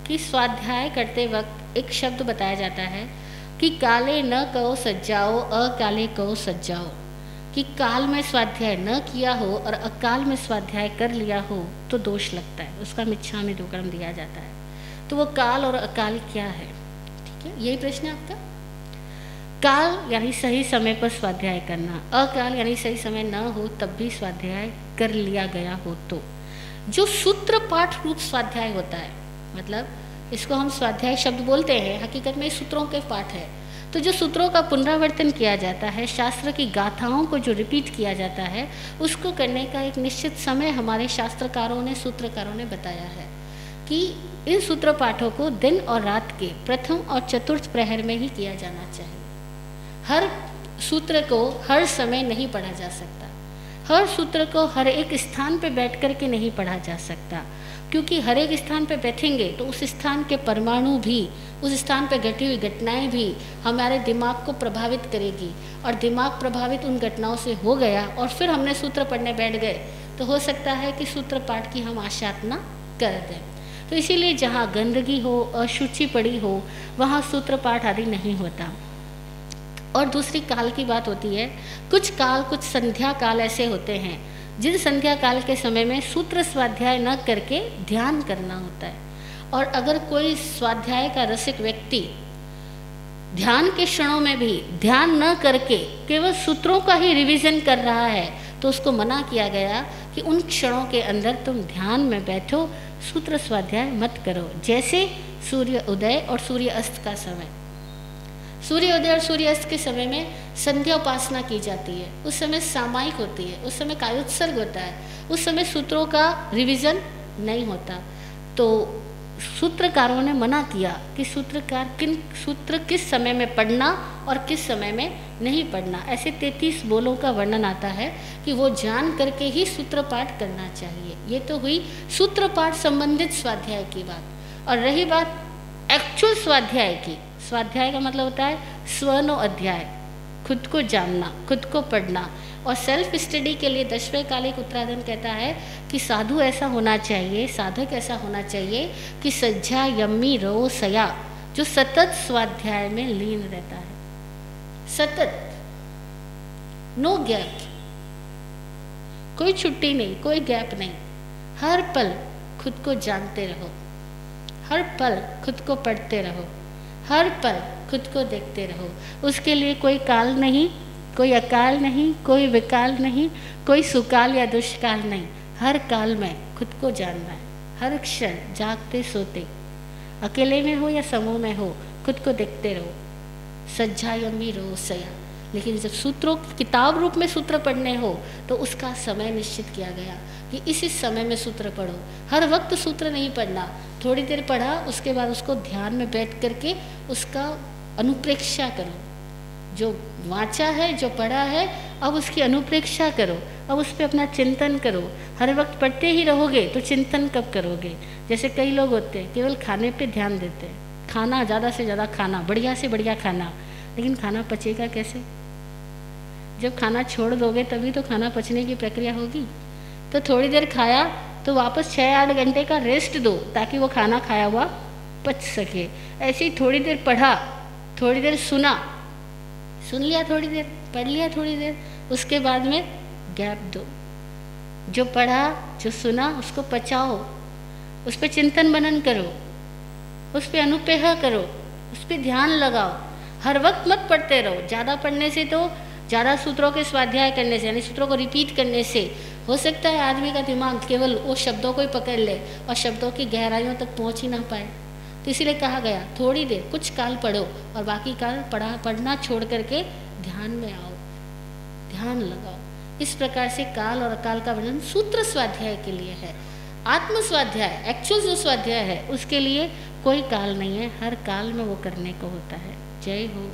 कि स्वाध्याय करते वक्त एक शब्द बताया जाता है कि काले न कहो सज्जाओ, अकाले कहो सज्जाओ। कि काल में स्वाध्याय न किया हो और अकाल में स्वाध्याय कर लिया हो तो दोष लगता है, उसका मिच्छामि दुक्कड़म दिया जाता है। तो वो काल और अकाल क्या है? ठीक है, यही प्रश्न है आपका। काल यानी सही समय पर स्वाध्याय करना, अकाल यानी सही समय न हो तब भी स्वाध्याय कर लिया गया हो तो। जो सूत्र पाठ रूप स्वाध्याय होता है, मतलब इसको हम स्वाध्याय शब्द बोलते हैं, हकीकत में सूत्रों के पाठ है। तो जो सूत्रों का पुनरावर्तन किया जाता है, शास्त्र की गाथाओं को जो रिपीट किया जाता है, उसको करने का एक निश्चित समय हमारे शास्त्रकारों ने, सूत्रकारों ने बताया है कि इन सूत्र पाठों को दिन और रात के प्रथम और चतुर्थ प्रहर में ही किया जाना चाहिए। हर सूत्र को हर समय नहीं पढ़ा जा सकता, हर सूत्र को हर एक स्थान पर बैठ कर के नहीं पढ़ा जा सकता, क्योंकि हर एक स्थान पर बैठेंगे तो उस स्थान के परमाणु भी, उस स्थान पर घटी हुई घटनाएं भी हमारे दिमाग को प्रभावित करेगी, और दिमाग प्रभावित उन घटनाओं से हो गया और फिर हमने सूत्र पढ़ने बैठ गए तो हो सकता है कि सूत्र पाठ की हम आशातना कर दें। तो इसीलिए जहाँ गंदगी हो, अशुचि पड़ी हो, वहाँ सूत्र पाठ आदि नहीं होता। और दूसरी काल की बात होती है, कुछ काल, कुछ संध्या काल ऐसे होते हैं जिन संध्या काल के समय में सूत्र स्वाध्याय न करके ध्यान करना होता है। और अगर कोई स्वाध्याय का रसिक व्यक्ति ध्यान के क्षणों में भी ध्यान न करके केवल सूत्रों का ही रिवीजन कर रहा है तो उसको मना किया गया कि उन क्षणों के अंदर तुम ध्यान में बैठो, सूत्र स्वाध्याय मत करो। जैसे सूर्य उदय और सूर्य अस्त का समय, सूर्य उदय और सूर्य अस्त के समय में संध्या उपासना की जाती है, उस समय सामायिक होती है, उस समय कायोत्सर्ग होता है, उस समय सूत्रों का रिवीजन नहीं होता। तो सूत्रकारों ने मना किया कि सूत्र किस समय में पढ़ना और किस समय में नहीं पढ़ना। ऐसे 33 बोलों का वर्णन आता है कि वो जान करके ही सूत्र पाठ करना चाहिए। ये तो हुई सूत्र पाठ संबंधित स्वाध्याय की बात। और रही बात एक्चुअल स्वाध्याय की, स्वाध्याय का मतलब होता है स्वनो अध्याय, खुद को जानना, खुद को पढ़ना। और सेल्फ स्टडी के लिए 10वें कालिक उत्तराधन कहता है कि साधु ऐसा होना चाहिए, साधक ऐसा होना चाहिए कि सज्जा यम्मी रो सया, जो सतत स्वाध्याय में लीन रहता है। सतत, नो गैप, कोई छुट्टी नहीं, कोई गैप नहीं, हर पल खुद को जानते रहो, हर पल खुद को पढ़ते रहो, हर पल खुद को देखते रहो। उसके लिए कोई काल नहीं, कोई अकाल नहीं, कोई विकाल नहीं, कोई सुकाल या दुष्काल नहीं। हर काल में खुद को जानना है, हर क्षण जागते सोते, अकेले में हो या समूह में हो, खुद को देखते रहो। सज्जायमी रो सया। लेकिन जब सूत्रों किताब रूप में सूत्र पढ़ने हो तो उसका समय निश्चित किया गया कि इस समय में सूत्र पढ़ो। हर वक्त सूत्र नहीं पढ़ना, थोड़ी देर पढ़ा, उसके बाद उसको ध्यान में बैठ करके उसका अनुप्रेक्षा करो। जो वाचा है, जो पढ़ा है, अब उसकी अनुप्रेक्षा करो, अब उस पर अपना चिंतन करो। हर वक्त पढ़ते ही रहोगे तो चिंतन कब करोगे? जैसे कई लोग होते हैं केवल खाने पे ध्यान देते हैं, खाना, ज़्यादा से ज़्यादा खाना, बढ़िया से बढ़िया खाना, लेकिन खाना पचेगा कैसे? जब खाना छोड़ दोगे तभी तो खाना पचने की प्रक्रिया होगी। तो थोड़ी देर खाया तो वापस 6-8 घंटे का रेस्ट दो ताकि वो खाना खाया हुआ पच सके। ऐसे ही थोड़ी देर पढ़ा, थोड़ी देर सुना, सुन लिया थोड़ी देर, पढ़ लिया थोड़ी देर, उसके बाद में गैप दो। जो पढ़ा, जो सुना, उसको पचाओ, उस पर चिंतन मनन करो, उस पर अनुपेह करो, उस पर ध्यान लगाओ। हर वक्त मत पढ़ते रहो। ज़्यादा पढ़ने से तो, ज़्यादा सूत्रों के स्वाध्याय करने से, यानी सूत्रों को रिपीट करने से हो सकता है आदमी का दिमाग केवल वो शब्दों को ही पकड़ ले और शब्दों की गहराइयों तक पहुँच ही ना पाए। तो इसीलिए कहा गया थोड़ी देर, कुछ काल पढ़ो और बाकी काल पढ़ना छोड़ करके ध्यान में आओ, ध्यान लगाओ। इस प्रकार से काल और अकाल का वर्णन सूत्र स्वाध्याय के लिए है। आत्म स्वाध्याय, एक्चुअल जो स्वाध्याय है, उसके लिए कोई काल नहीं है, हर काल में वो करने को होता है। जय हो।